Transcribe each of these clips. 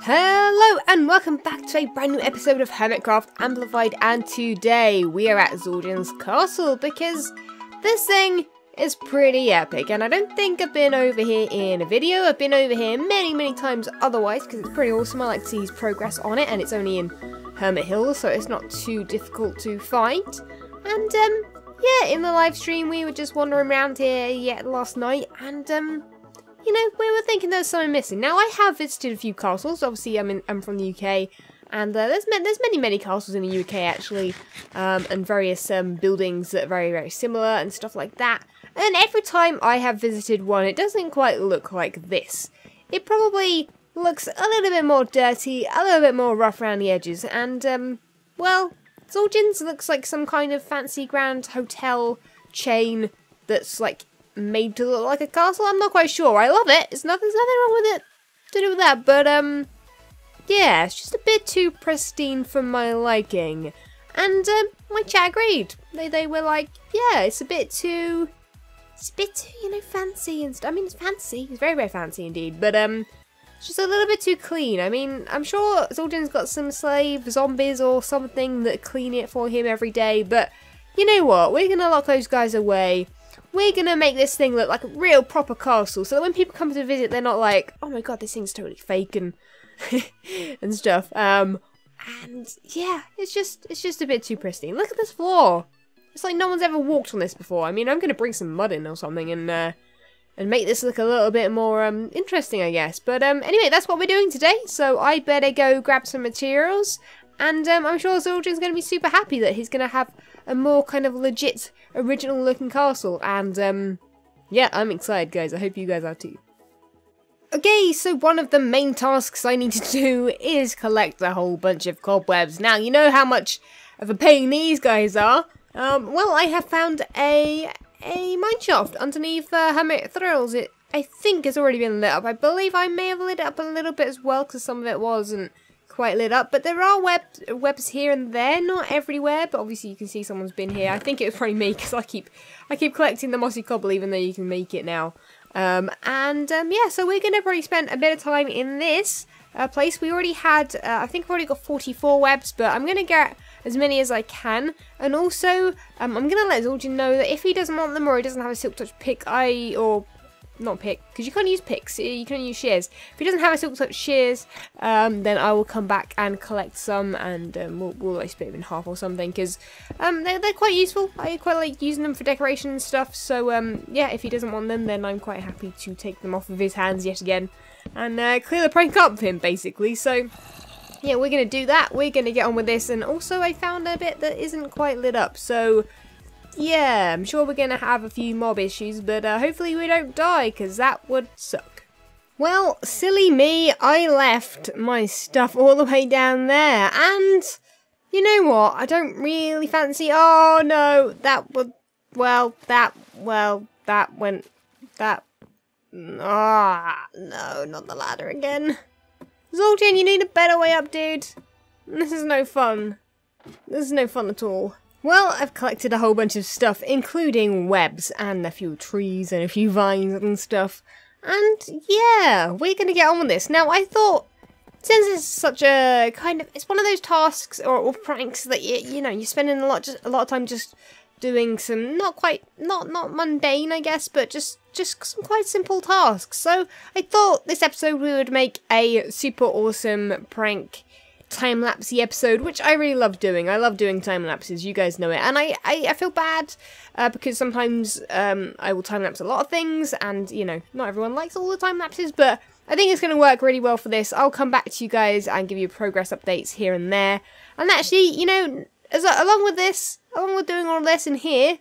Hello and welcome back to a brand new episode of Hermitcraft Amplified, and today we are at Zul'jin's castle because this thing is pretty epic and I don't think I've been over here in a video. I've been over here many times otherwise because it's pretty awesome. I like to see his progress on it, and it's only in Hermit Hills so it's not too difficult to find. And yeah, in the live stream we were just wandering around here last night, and you know, we were thinking there's something missing. Now, I have visited a few castles. Obviously, I'm from the UK, and there's many castles in the UK actually, and various buildings that are very similar and stuff like that. And every time I have visited one, it doesn't quite look like this. It probably looks a little bit more dirty, a little bit more rough around the edges, and well, Zul'jin's looks like some kind of fancy grand hotel chain that's like made to look like a castle. I'm not quite sure. I love it. There's nothing wrong with it to do with that, but yeah, it's just a bit too pristine for my liking. And my chat agreed. They were like, yeah, it's a bit too, you know, fancy and stuff. I mean, it's fancy. It's very fancy indeed, but it's just a little bit too clean. I mean, I'm sure Zul'jin's got some slave zombies or something that clean it for him every day, but you know what? We're gonna lock those guys away. We're going to make this thing look like a real proper castle, so that when people come to visit, they're not like, oh my god, this thing's totally fake and and stuff. And yeah, it's just a bit too pristine. Look at this floor. It's like no one's ever walked on this before. I mean, I'm going to bring some mud in or something and make this look a little bit more interesting, I guess. But anyway, that's what we're doing today, so I better go grab some materials. And I'm sure Zul'jin's going to be super happy that he's going to have a more kind of legit, original looking castle. And yeah, I'm excited, guys. I hope you guys are too. Okay, so one of the main tasks I need to do is collect a whole bunch of cobwebs. Now, you know how much of a pain these guys are. Well, I have found a mineshaft underneath Hermit Thrills. It, I think, has already been lit up. I believe I may have lit it up a little bit as well, because some of it wasn't quite lit up, but there are webs here and there, not everywhere, but obviously you can see someone's been here. I think it was probably me, because I keep collecting the mossy cobble even though you can make it now. Yeah, so we're gonna probably spend a bit of time in this place. We already had I think I've already got 44 webs, but I'm gonna get as many as I can, and also I'm gonna let Zul'jin know that if he doesn't want them or he doesn't have a silk touch pick, not pick, because you can't use picks, you can use shears. If he doesn't have a silk touch shears, then I will come back and collect some, and we'll like split them in half or something, because they're quite useful. I quite like using them for decoration and stuff, so yeah, if he doesn't want them, then I'm quite happy to take them off of his hands yet again, and clear the prank up with him, basically. So yeah, we're going to do that, we're going to get on with this, and also I found a bit that isn't quite lit up, so yeah, I'm sure we're going to have a few mob issues, but hopefully we don't die, because that would suck. Well, silly me, I left my stuff all the way down there, and you know what, I don't really fancy, oh no, that went, no, not the ladder again. Zul'jin, you need a better way up, dude. This is no fun. This is no fun at all. Well, I've collected a whole bunch of stuff, including webs and a few trees and a few vines and stuff. And yeah, we're going to get on with this. Now, I thought, since it's such a kind of, it's one of those tasks or pranks that you know, you're spending a lot of time just doing some not mundane, I guess, but just some quite simple tasks. So I thought this episode we would make a super awesome prank time-lapsey episode, which I really love doing. I love doing time-lapses, you guys know it. And I feel bad because sometimes I will time-lapse a lot of things, and, you know, not everyone likes all the time-lapses, but I think it's going to work really well for this. I'll come back to you guys and give you progress updates here and there. And actually, you know, along with doing all this in here,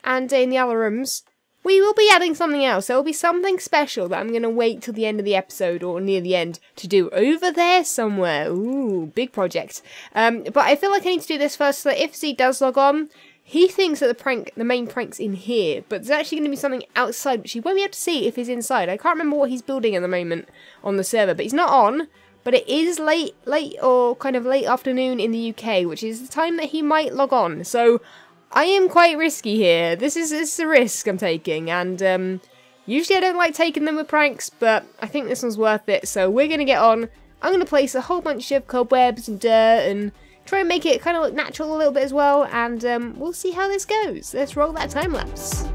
and in the other rooms, we will be adding something else. There will be something special that I'm going to wait till the end of the episode, or near the end, to do over there somewhere. Ooh, big project. But I feel like I need to do this first, so that if Z does log on, he thinks that the main prank's in here, but there's actually going to be something outside, which he won't be able to see if he's inside. I can't remember what he's building at the moment on the server, but he's not on. But it is late or kind of late afternoon in the UK, which is the time that he might log on. So I am quite risky here. This is a risk I'm taking, and usually I don't like taking them with pranks, but I think this one's worth it. So we're going to get on. I'm going to place a whole bunch of cobwebs and dirt and try and make it kind of look natural a little bit as well, and we'll see how this goes. Let's roll that time lapse.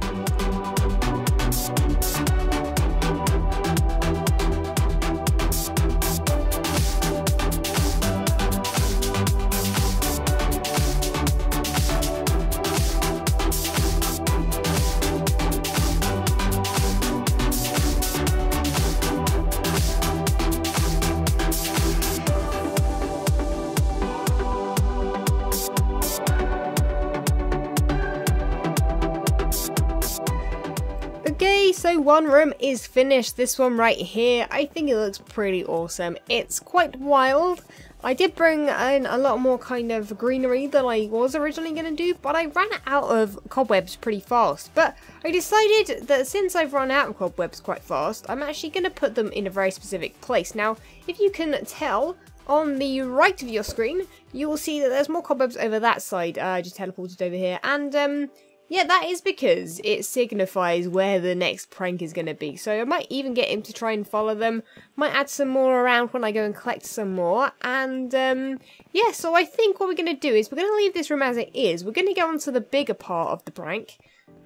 Okay, so one room is finished. This one right here, I think it looks pretty awesome. It's quite wild. I did bring in a lot more kind of greenery than I was originally going to do, but I ran out of cobwebs pretty fast. But I decided that since I've run out of cobwebs quite fast, I'm actually going to put them in a very specific place. Now, if you can tell, on the right of your screen, you will see that there's more cobwebs over that side. I just teleported over here, and yeah, that is because it signifies where the next prank is going to be. So I might even get him to try and follow them. Might add some more around when I go and collect some more. And yeah, so I think what we're going to do is we're going to leave this room as it is. We're going to go on to the bigger part of the prank.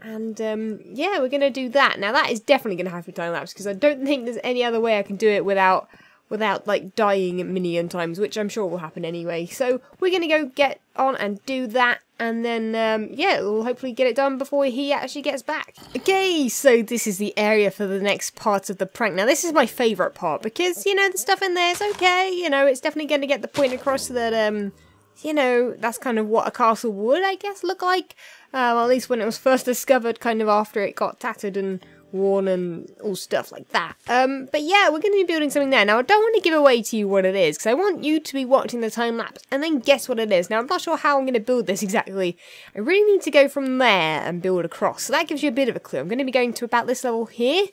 And yeah, we're going to do that. Now that is definitely going to have to time lapse, because I don't think there's any other way I can do it without like dying a million times, which I'm sure will happen anyway. So we're going to go get on and do that, and then yeah, we'll hopefully get it done before he actually gets back. Okay, so this is the area for the next part of the prank. Now this is my favourite part, because, you know, the stuff in there is okay, you know, it's definitely going to get the point across that, you know, that's kind of what a castle would, I guess, look like. Well, at least when it was first discovered, kind of after it got tattered and worn and all stuff like that. But yeah, we're going to be building something there. Now, I don't want to give away to you what it is, because I want you to be watching the time lapse and then guess what it is. Now, I'm not sure how I'm going to build this exactly. I really need to go from there and build across, so that gives you a bit of a clue. I'm going to be going to about this level here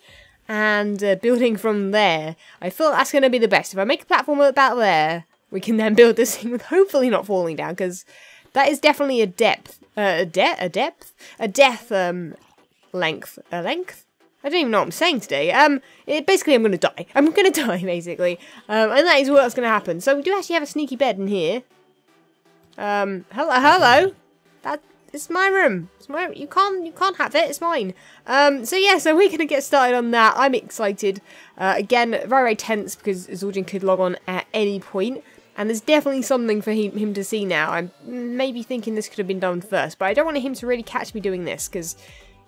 and building from there. I feel that's going to be the best. If I make a platform about there, we can then build this thing with hopefully not falling down, because that is definitely a depth, length. I don't even know what I'm saying today. Basically I'm going to die. I'm going to die, basically. And that is what's going to happen. So we do actually have a sneaky bed in here. Hello. It's my room. It's my, you can't have it. It's mine. So yeah, so we're going to get started on that. I'm excited. Again, very, very tense, because Zorjan could log on at any point. And there's definitely something for him to see now. I'm maybe thinking this could have been done first, but I don't want him to really catch me doing this, because,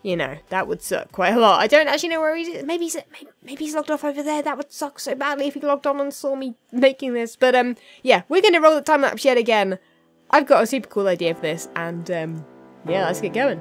you know, that would suck quite a lot. I don't actually know where he is. Maybe he's logged off over there. That would suck so badly if he logged on and saw me making this. But yeah, we're going to roll the time lapse yet again. I've got a super cool idea for this, and yeah, let's get going.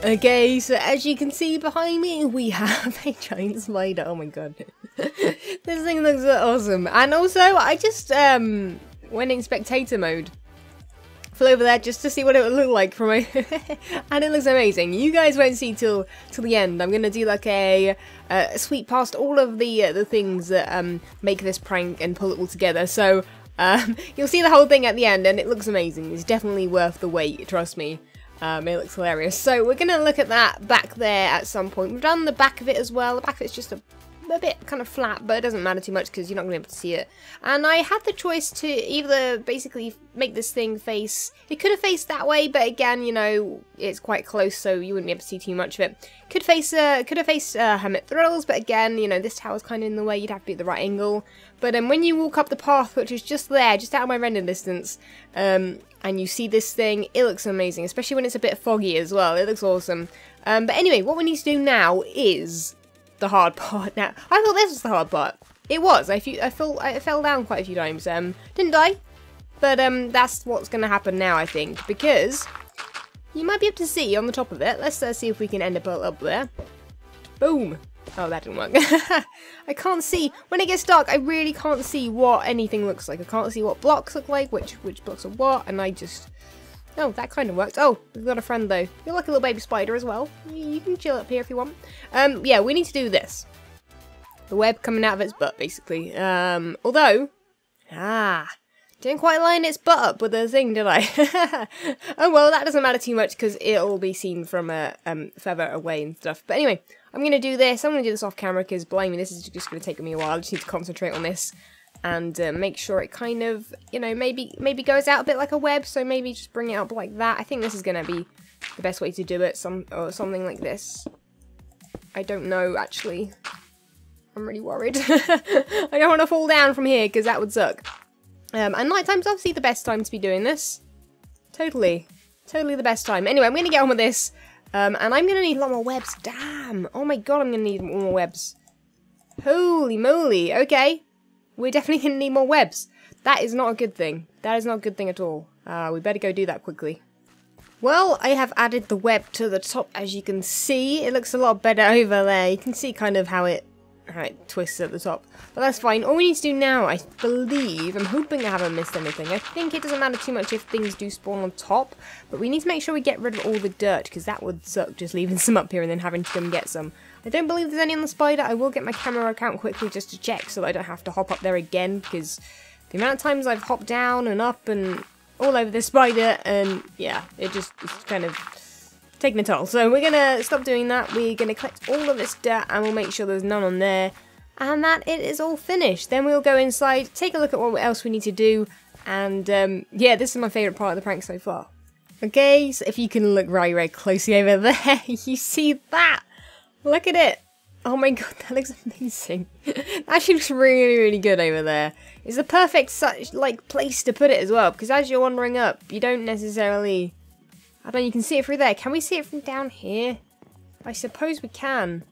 Okay, so as you can see behind me, we have a giant spider. Oh my god. This thing looks awesome. And also, I just went in spectator mode. Flew over there just to see what it would look like from a and it looks amazing. You guys won't see till the end. I'm gonna do like a sweep past all of the things that make this prank and pull it all together. So you'll see the whole thing at the end, and it looks amazing. It's definitely worth the wait, trust me. It looks hilarious. So we're gonna look at that back there at some point. We've done the back of it as well. The back of it's just a bit kind of flat, but it doesn't matter too much because you're not going to be able to see it. And I had the choice to either basically make this thing face, it could have faced that way, but again, you know, it's quite close, so you wouldn't be able to see too much of it. Could have faced Hermit Thrills, but again, you know, this tower's kind of in the way, you'd have to be at the right angle. But when you walk up the path, which is just there, just out of my render distance, and you see this thing, it looks amazing, especially when it's a bit foggy as well. It looks awesome. But anyway, what we need to do now is the hard part. Now, I thought this was the hard part. It was. I fell down quite a few times. Didn't die, but that's what's going to happen now, I think, because you might be able to see on the top of it. Let's see if we can end up there. Boom. Oh, that didn't work. I can't see. When it gets dark, I really can't see what anything looks like. I can't see what blocks look like, which blocks are what, and I just... Oh, that kind of worked. Oh, we've got a friend though. You're like a little baby spider as well. You can chill up here if you want. Yeah, we need to do this. The web coming out of its butt, basically. Although, didn't quite line its butt up with the thing, did I? Oh well, that doesn't matter too much because it'll be seen from further away and stuff. But anyway, I'm gonna do this. I'm gonna do this off camera because, blimey, this is just gonna take me a while. I just need to concentrate on this. And make sure it kind of, you know, maybe goes out a bit like a web, so maybe just bring it up like that. I think this is going to be the best way to do it, or something like this. I don't know, actually. I'm really worried. I don't want to fall down from here, because that would suck. And nighttime's obviously the best time to be doing this. Totally the best time. Anyway, I'm going to get on with this, and I'm going to need a lot more webs. Damn! Oh my god, I'm going to need more webs. Holy moly, okay. We're definitely going to need more webs. That is not a good thing. That is not a good thing at all. We better go do that quickly. Well, I have added the web to the top, as you can see. It looks a lot better over there. You can see kind of how it twists at the top. But that's fine. All we need to do now, I believe, I'm hoping I haven't missed anything. I think it doesn't matter too much if things do spawn on top. But we need to make sure we get rid of all the dirt, because that would suck, just leaving some up here and then having to come get some. I don't believe there's any on the spider. I will get my camera account quickly just to check so that I don't have to hop up there again, because the amount of times I've hopped down and up and all over this spider, and yeah, it's kind of taking a toll. So we're going to stop doing that. We're going to collect all of this dirt and we'll make sure there's none on there, and that it is all finished. Then we'll go inside, take a look at what else we need to do, and yeah, this is my favourite part of the prank so far. Okay, so if you can look very closely over there, you see that? Look at it! Oh my god, that looks amazing. That actually looks really good over there. It's the perfect place to put it as well, because as you're wandering up, you don't necessarily... I don't know, you can see it through there. Can we see it from down here? I suppose we can.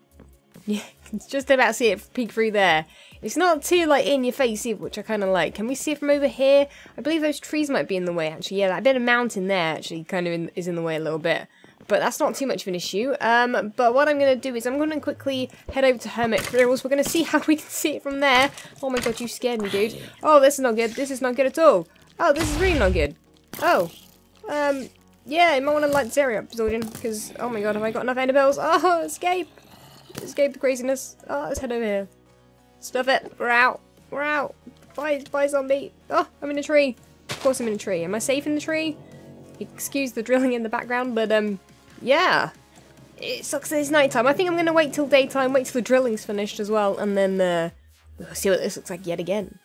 Yeah, it's just about see it peek through there. It's not too in your face either, which I kind of like. Can we see it from over here? I believe those trees might be in the way actually. Yeah, that bit of mountain there actually kind of is in the way a little bit. But that's not too much of an issue. But what I'm going to do is I'm going to quickly head over to Hermit Thrills. We're going to see how we can see it from there. Oh my god, you scared me, dude. Oh, this is not good. This is not good at all. Oh, this is really not good. Oh. Yeah, you might want to light this area up, Zordon, because, oh my god, have I got enough enderbells? Oh, escape! Escape the craziness. Oh, let's head over here. Stuff it. We're out. We're out. Bye, zombie. Oh, I'm in a tree. Of course I'm in a tree. Am I safe in the tree? Excuse the drilling in the background, but, yeah. It sucks that it's nighttime. I think I'm going to wait till daytime, wait till the drilling's finished as well, and then, we'll see what this looks like yet again.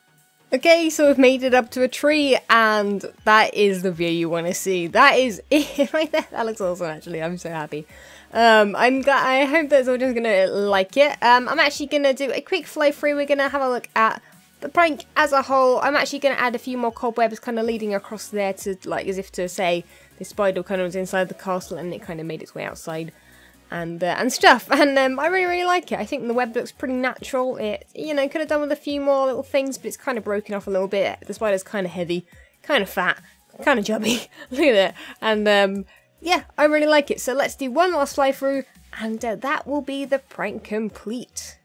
Okay, so we've made it up to a tree, and that is the view you want to see. That is it right there. That looks awesome, actually. I'm so happy. I hope that Zordon's gonna like it. I'm actually gonna do a quick flow through. We're gonna have a look at the prank as a whole. I'm actually gonna add a few more cobwebs, kind of leading across there to, as if to say the spider kind of was inside the castle and it kind of made its way outside. And stuff, and I really like it. I think the web looks pretty natural. It, could have done with a few more little things, but it's kind of broken off a little bit. The spider's kind of heavy, kind of fat, kind of chubby. Look at it. And yeah, I really like it. So let's do one last fly through, and that will be the prank complete.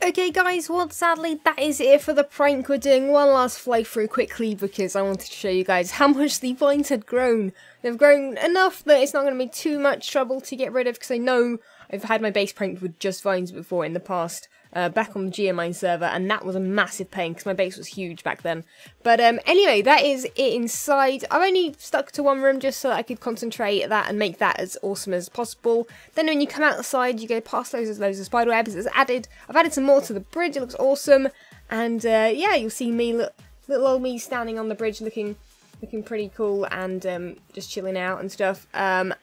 Okay guys, well sadly that is it for the prank. We're doing one last fly through quickly because I wanted to show you guys how much the vines had grown. They've grown enough that it's not going to be too much trouble to get rid of, because I know I've had my base pranked with just vines before in the past, back on the Geomine server, and that was a massive pain because my base was huge back then. But anyway, that is it inside. I've only stuck to one room just so that I could concentrate that and make that as awesome as possible. Then when you come outside, you go past loads of spider webs. I've added some more to the bridge. It looks awesome, and yeah, you'll see me, little old me standing on the bridge looking pretty cool, and just chilling out and stuff, yeah,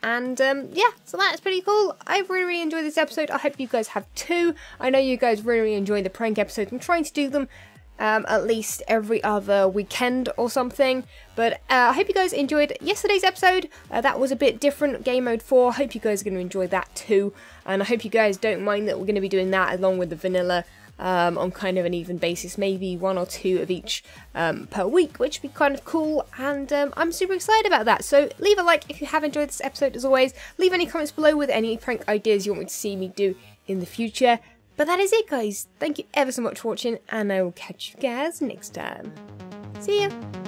so that's pretty cool. I really enjoyed this episode. I hope you guys have too. I know you guys really enjoy the prank episodes. I'm trying to do them at least every other weekend or something, but I hope you guys enjoyed yesterday's episode. That was a bit different, game mode 4. I hope you guys are going to enjoy that too, and I hope you guys don't mind that we're going to be doing that along with the vanilla on kind of an even basis, maybe 1 or 2 of each per week, which would be kind of cool, and I'm super excited about that. So leave a like if you have enjoyed this episode. As always, leave any comments below with any prank ideas you want me to see me do in the future. But that is it guys, thank you ever so much for watching, and I will catch you guys next time. See ya!